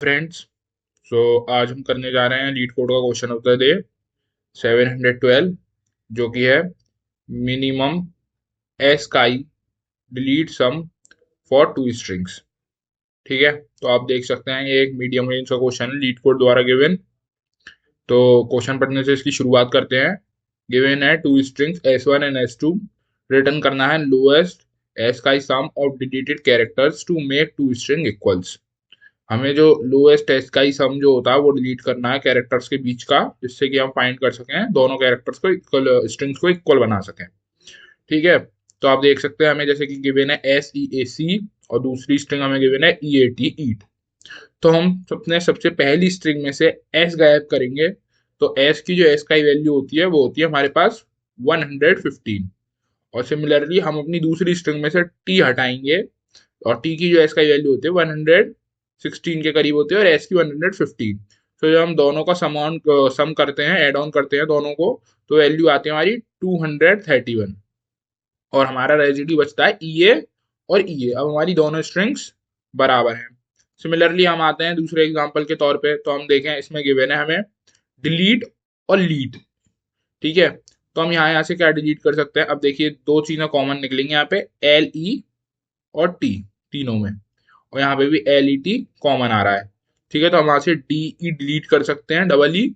Friends, सो आज हम करने जा रहे हैं लीड कोड का क्वेश्चन ऑफ द डे 712, जो कि है minimum ASCII delete sum for two strings. ठीक है, तो आप देख सकते हैं ये एक मीडियम रेंज का क्वेश्चन है लीड कोड द्वारा गिवन। तो क्वेश्चन पढ़ने से इसकी शुरुआत करते हैं। गिवन है two strings S1 and S2, return करना है lowest ASCII sum of deleted characters to make two string equals. हमें जो लोएस्ट टेस्ट का ही सम जो होता है वो डिलीट करना है कैरेक्टर्स के बीच का, जिससे कि हम फाइंड कर सकें दोनों कैरेक्टर्स को इक्वल, स्ट्रिंग्स को इक्वल बना सकें। ठीक है, तो आप देख सकते हैं हमें जैसे कि गिवन है SEAC और दूसरी स्ट्रिंग हमें गिवन है EAT ईट। तो हम अपने सबसे पहली स्ट्रिंग में से एस गायब करेंगे। तो एस की जो एस का वैल्यू होती है वो होती है हमारे पास 115। और सिमिलरली हम अपनी दूसरी स्ट्रिंग में से टी हटाएंगे, और टी की जो एस का वैल्यू होती है 116 के करीब होती है और एस की 115। तो जब हम दोनों का सम करते हैं, एड ऑन करते हैं दोनों को, तो वैल्यू आती है हमारी 231। और हमारा रेजिड्यू बचता है EA और EA। अब हमारी दोनों स्ट्रिंग्स बराबर हैं। सिमिलरली हम आते हैं दूसरे एग्जांपल के तौर पे, तो हम देखें इसमें गिवन है हमें डिलीट और लीड। ठीक है, तो हम यहाँ से क्या डिलीट कर सकते हैं। अब देखिए दो चीजें कॉमन निकलेंगी यहाँ पे, LE और टी, तीनों में। और यहाँ पे भी LET कॉमन आ रहा है। ठीक है, तो हम यहाँ से DE डिलीट कर सकते हैं, डबल ई।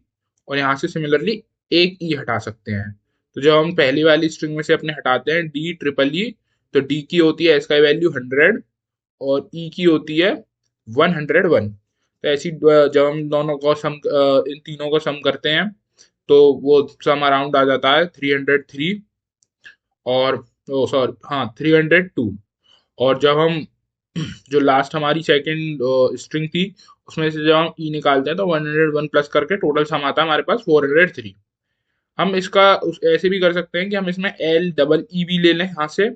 और यहाँ से सिमिलरली एक ई हटा सकते हैं। तो जब हम पहली वाली स्ट्रिंग में से अपने हटाते हैं डी ट्रिपल ई, तो डी की होती है इसका वैल्यू 100 और ई की होती है 101। तो ऐसी जब हम दोनों को इन तीनों को सम करते हैं, तो वो सम अराउंड आ जाता है 303। और ओ सॉरी, हाँ 302। और जब हम जो लास्ट हमारी सेकंड स्ट्रिंग थी, उसमें से जब हम ई निकालते हैं तो 101 प्लस करके टोटल सम आता है हमारे पास 403। हम इसका ऐसे भी कर सकते हैं कि हम इसमें एल डबल ई भी ले लें यहाँ से,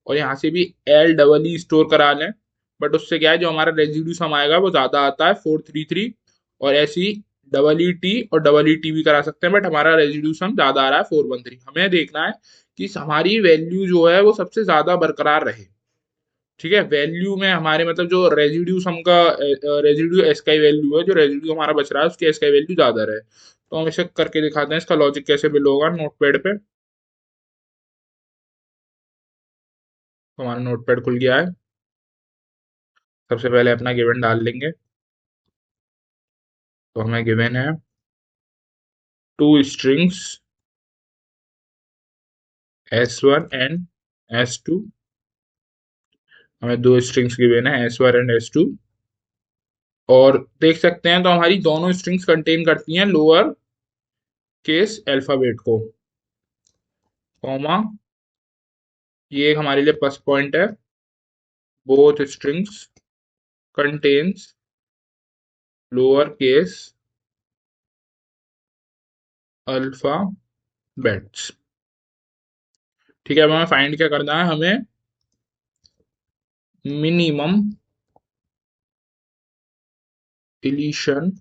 और यहाँ से भी एल डबल ई स्टोर करा लें। बट उससे क्या है, जो हमारा रेजिड्यू सम आएगा वो ज़्यादा आता है 433। और ऐसे ही डबल ई टी और डबल ई टी भी करा सकते हैं, बट हमारा रेजिड्यू सम ज़्यादा आ रहा है 413। हमें देखना है कि हमारी वैल्यू जो है वो सबसे ज़्यादा बरकरार रहे। ठीक है, वैल्यू में हमारे मतलब जो रेजिड्यू सम का रेजिड्यू एसकाई वैल्यू है, जो रेजिड्यू हमारा बच रहा है उसकी एसकाई वैल्यू ज्यादा रहे। तो हम इसे करके दिखाते हैं, इसका लॉजिक कैसे बिल होगा नोटपैड पे। तो हमारा नोटपैड खुल गया है। सबसे पहले अपना गिवन डाल लेंगे। तो हमें गिवन है two strings S1 and S2। हमें दो स्ट्रिंग्स गिवन है S1 एंड S2। और देख सकते हैं तो हमारी दोनों स्ट्रिंग्स कंटेन करती हैं लोअर केस अल्फाबेट को, कॉमा, ये एक हमारे लिए प्लस पॉइंट है। Both strings contains lower case alphabets. ठीक है, अब हमें फाइंड क्या करना है, हमें minimum deletion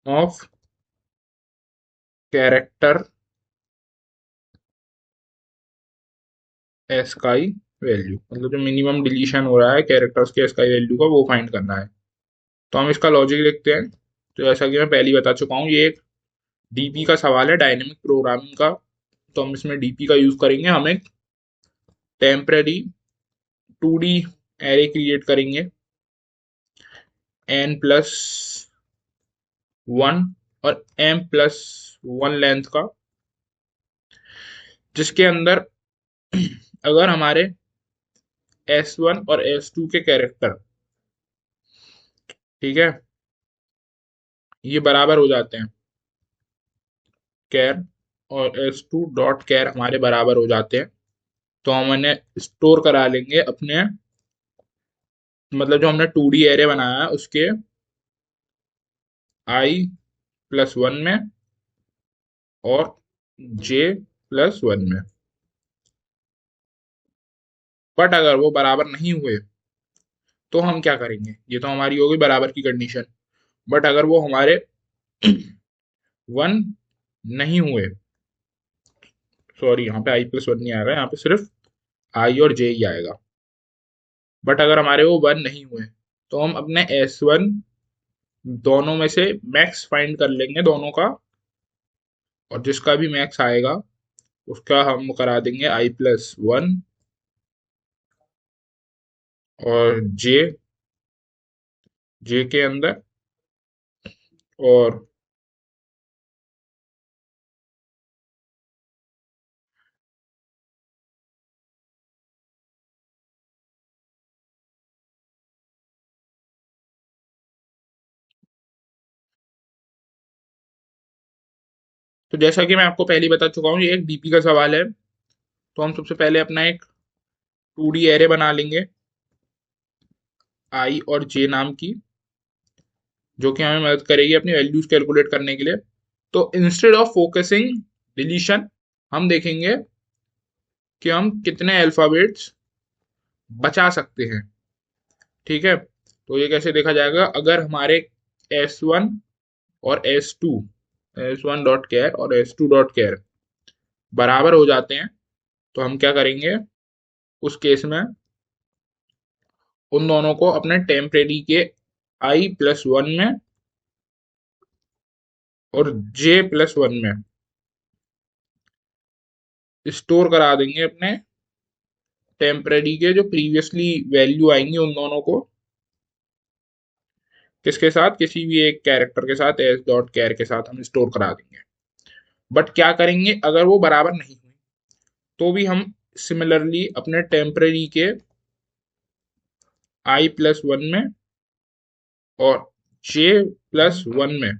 of character ASCII value, मतलब जो मिनिमम डिलीशन हो रहा है कैरेक्टर्स के एस्काई वैल्यू का, वो फाइंड करना है। तो हम इसका लॉजिक देखते हैं। तो जैसा कि मैं पहले ही बता चुका हूँ, ये एक डीपी का सवाल है, डायनेमिक प्रोग्रामिंग का। तो हम इसमें डीपी का यूज करेंगे। हम एक टेम्पररी 2D एरे क्रिएट करेंगे n+1 और m+1 लेंथ का, जिसके अंदर अगर हमारे S1 और S2 के कैरेक्टर, ठीक है, ये बराबर हो जाते हैं, कैर और S2 डॉट कैर हमारे बराबर हो जाते हैं, तो हम इन्हें स्टोर करा लेंगे अपने, मतलब जो हमने 2D एरे बनाया है उसके i+1 में और j+1 में। बट अगर वो बराबर नहीं हुए तो हम क्या करेंगे, ये तो हमारी होगी बराबर की कंडीशन। बट अगर वो हमारे 1 नहीं हुए, सॉरी यहाँ पे i+1 नहीं आएगा, यहाँ पे सिर्फ आई और जे ही आएगा। बट अगर हमारे वो 1 नहीं हुए, तो हम अपने S1 दोनों में से मैक्स फाइंड कर लेंगे दोनों का, और जिसका भी मैक्स आएगा उसका हम करा देंगे I+1 और जे के अंदर। और तो जैसा कि मैं आपको पहले ही बता चुका हूँ, ये एक डीपी का सवाल है। तो हम सबसे पहले अपना एक 2D एरे बना लेंगे आई और जे नाम की, जो कि हमें मदद करेगी अपनी वैल्यूज कैलकुलेट करने के लिए। तो इंस्टेड ऑफ फोकसिंग डिलीशन, हम देखेंगे कि हम कितने अल्फाबेट्स बचा सकते हैं। ठीक है, तो ये कैसे देखा जाएगा, अगर हमारे S1 और S1 डॉट कैर और S2 डॉट कैर बराबर हो जाते हैं, तो हम क्या करेंगे उस केस में, उन दोनों को अपने टेम्परेरी के I+1 में और J+1 में स्टोर करा देंगे। अपने टेम्परेरी के जो प्रीवियसली वैल्यू आएंगी उन दोनों को किसके साथ, किसी भी एक कैरेक्टर के साथ, S.कैर के साथ हम स्टोर करा देंगे। बट क्या करेंगे, अगर वो बराबर नहीं हुई तो भी हम सिमिलरली अपने टेम्परेरी के I+1 में और J+1 में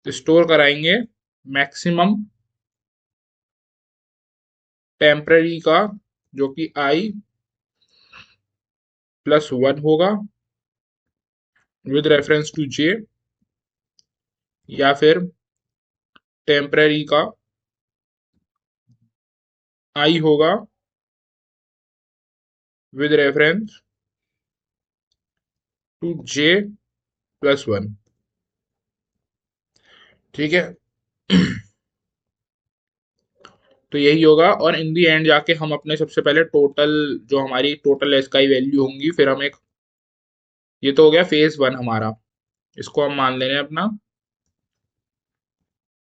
स्टोर कराएंगे मैक्सिमम टेम्परेरी का, जो कि I+1 होगा विद रेफरेंस टू J, या फिर टेम्परेरी का I होगा विद रेफरेंस टू J+1। ठीक है, तो यही होगा। और इन दी एंड जाके हम अपने सबसे पहले टोटल, जो हमारी टोटल एस का वैल्यू होंगी, फिर हम एक, ये तो हो गया फेज 1 हमारा, इसको हम मान ले रहे हैं अपना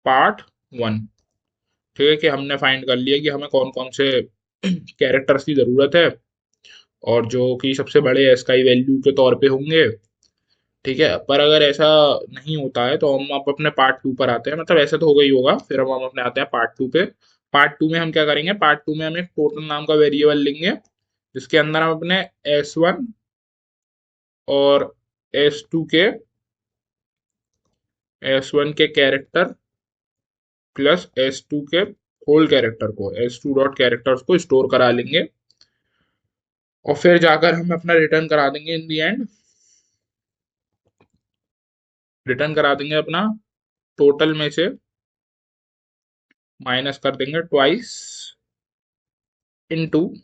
पार्ट 1। ठीक है, कि हमने फाइंड कर लिया कि हमें कौन कौन से कैरेक्टर्स की जरूरत है और जो कि सबसे बड़े एस का वैल्यू के तौर पे होंगे। ठीक है, पर अगर ऐसा नहीं होता है तो हम अब अपने पार्ट 2 पर आते हैं, मतलब ऐसा तो होगा ही होगा, फिर हम अपने आते हैं पार्ट 2 पे। पार्ट 2 में हम क्या करेंगे, पार्ट 2 में हम एक टोटल नाम का वेरिएबल लेंगे, जिसके अंदर हम अपने S1 और S1 के कैरेक्टर प्लस S2 के होल कैरेक्टर को, S2 डॉट कैरेक्टर्स को स्टोर करा लेंगे, और फिर जाकर हम अपना रिटर्न करा देंगे इन दी एंड। रिटर्न करा देंगे अपना टोटल में से माइनस कर देंगे ट्वाइस इनटू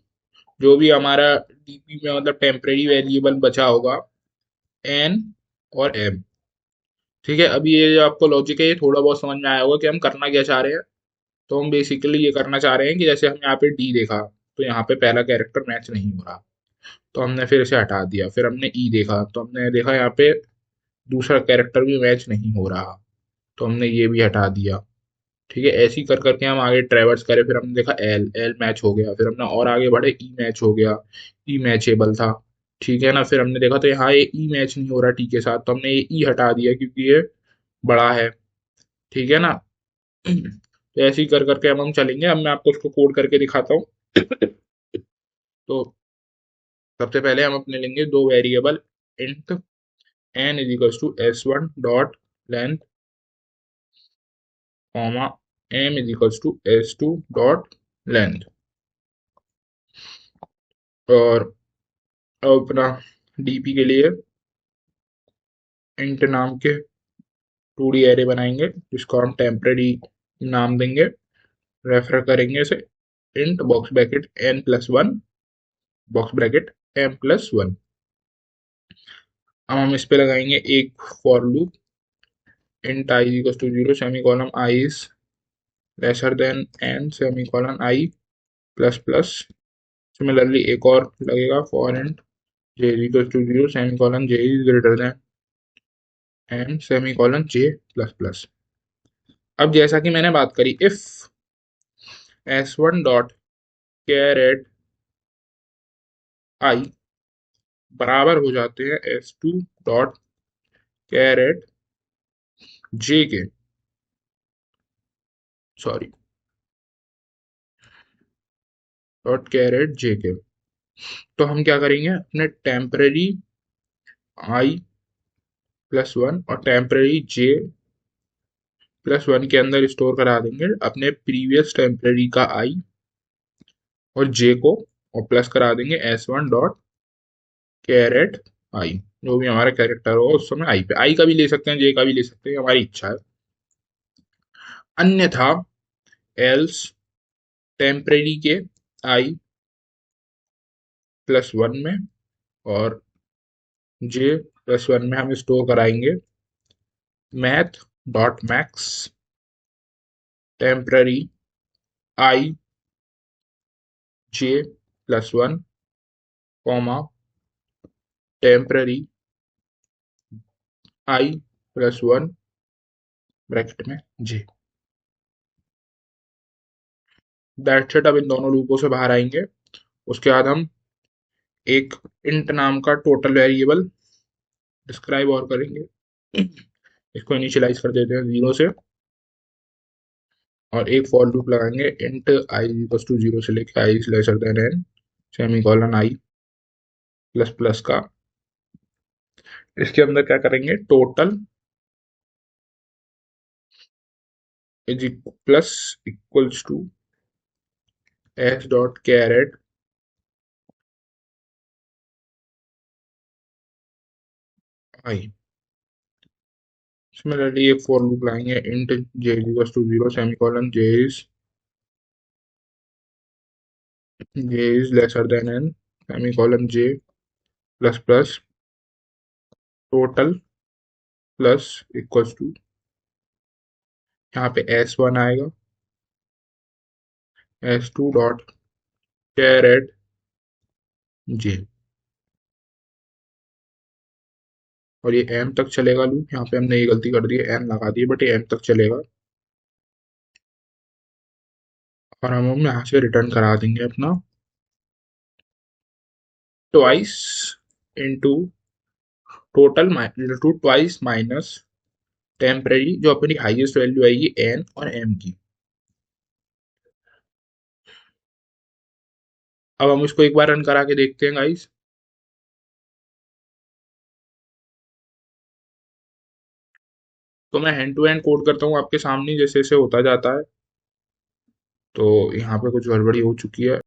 जो भी हमारा डीपी में मतलब टेम्परेरी वेरिएबल बचा होगा, एन और एम। ठीक है, अभी ये जो आपको लॉजिक है ये थोड़ा बहुत समझ में आया होगा कि हम करना क्या चाह रहे हैं। तो हम बेसिकली ये करना चाह रहे हैं कि जैसे हम यहाँ पे डी देखा, तो यहाँ पे पहला कैरेक्टर मैच नहीं हो रहा, तो हमने फिर इसे हटा दिया। फिर हमने ई देखा, तो हमने देखा यहाँ पे दूसरा कैरेक्टर भी मैच नहीं हो रहा, तो हमने ये भी हटा दिया। ठीक है, ऐसे ही कर करके हम आगे ट्रेवर्स करे, फिर हमने देखा एल एल मैच हो गया, फिर हमने और आगे बढ़े, ई मैच हो गया, ई मैचेबल था। ठीक है ना, फिर हमने देखा तो यहाँ ये ई मैच नहीं हो रहा टी के साथ, तो हमने ये ई हटा दिया क्योंकि ये बड़ा है। ठीक है ना, तो ऐसे ही कर करके हम चलेंगे। अब मैं आपको इसको कोड करके दिखाता हूँ। तो सबसे पहले हम अपने लेंगे दो variable, int n is equals to S1 dot length, comma m is equals to S2 dot length. और अब अपना डीपी के लिए इंट नाम के 2D एरे बनाएंगे, जिसको हम टेम्परेरी नाम देंगे, रेफर करेंगे इसे int box bracket n+1 box bracket m+1। अब हम इस पे लगाएंगे एक for loop, int i equals to 0 semicolon i is lesser than n semicolon i plus plus. Similarly एक और लगेगा for int j is equals to 0 semicolon j is greater than n semicolon j plus plus. अब जैसा कि मैंने बात करी, if s1 dot charAt i बराबर हो जाते हैं s2 डॉट कैरेट j के, सॉरी डॉट कैरेट j के, तो हम क्या करेंगे, अपने टेम्पररी i प्लस वन और टेम्पररी j प्लस वन के अंदर स्टोर करा देंगे अपने प्रीवियस टेम्पररी का i और j को, और प्लस करा देंगे s1 डॉट कैरेट i, जो भी हमारा कैरेक्टर होगा उस समय i पे, i का भी ले सकते हैं j का भी ले सकते हैं, हमारी इच्छा है। अन्यथा एल्स टेम्पररी के i प्लस वन में और j प्लस वन में हम स्टोर कराएंगे math dot max temporary i j plus one comma temporary i plus one bracket में j। That's it. अब इन दोनों लूपों से बाहर आएंगे। उसके बाद हम एक इंट नाम का टोटल वेरिएबल डिस्क्राइब और करेंगे। इसको इनिशियलाइज कर देते हैं 0 से और एक फॉर लूप लगाएंगे इंट i इक्वल्स टू 0 से लेके i lesser than n semicolon i plus plus का। इसके अंदर क्या करेंगे, total is plus equals to s dot charAt i। Similarly एक फॉर लूप लाएंगे int j equals to 0 semicolon j is lesser than n semicolon j plus plus total plus equals to, यहाँ पे s1 आएगा s2 dot carat j, और ये m तक चलेगा loop. यहाँ पे हमने ये गलती कर दी है, n लगा दी, बट ये m तक चलेगा और हम यहाँ से रिटर्न करा देंगे अपना twice into total two twice minus temporary, जो अपनी हाईएस्ट वैल्यू आएगी n और m की। अब हम इसको एक बार रन करा के देखते हैं गाइस। तो मैं हैंड टू हैंड कोड करता हूँ आपके सामने जैसे जैसे होता जाता है। तो यहाँ पे कुछ गड़बड़ी हो चुकी है।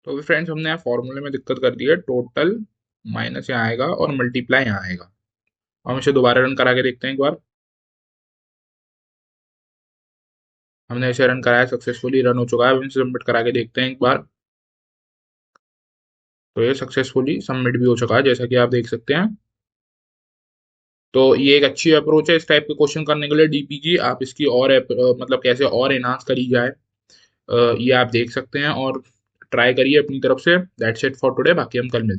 तो फ्रेंड्स हमने यहाँ फॉर्मूले में दिक्कत कर दी है, टोटल माइनस यहाँ आएगा और मल्टीप्लाई यहाँ आएगा। हम इसे दोबारा रन करा के देखते हैं एक बार। हमने इसे रन कराया, सक्सेसफुली रन हो चुका है। अब इसे सबमिट करा के देखते हैं एक बार। तो ये सक्सेसफुली सबमिट भी हो चुका है, जैसा कि आप देख सकते हैं। तो ये एक अच्छी अप्रोच है इस टाइप के क्वेश्चन करने के लिए डीपीजी। आप इसकी और मतलब कैसे और एनहांस करी जाए, ये आप देख सकते हैं और ट्राई करिए अपनी तरफ से। दैट्स इट फॉर टुडे, बाकी हम कल मिलते हैं।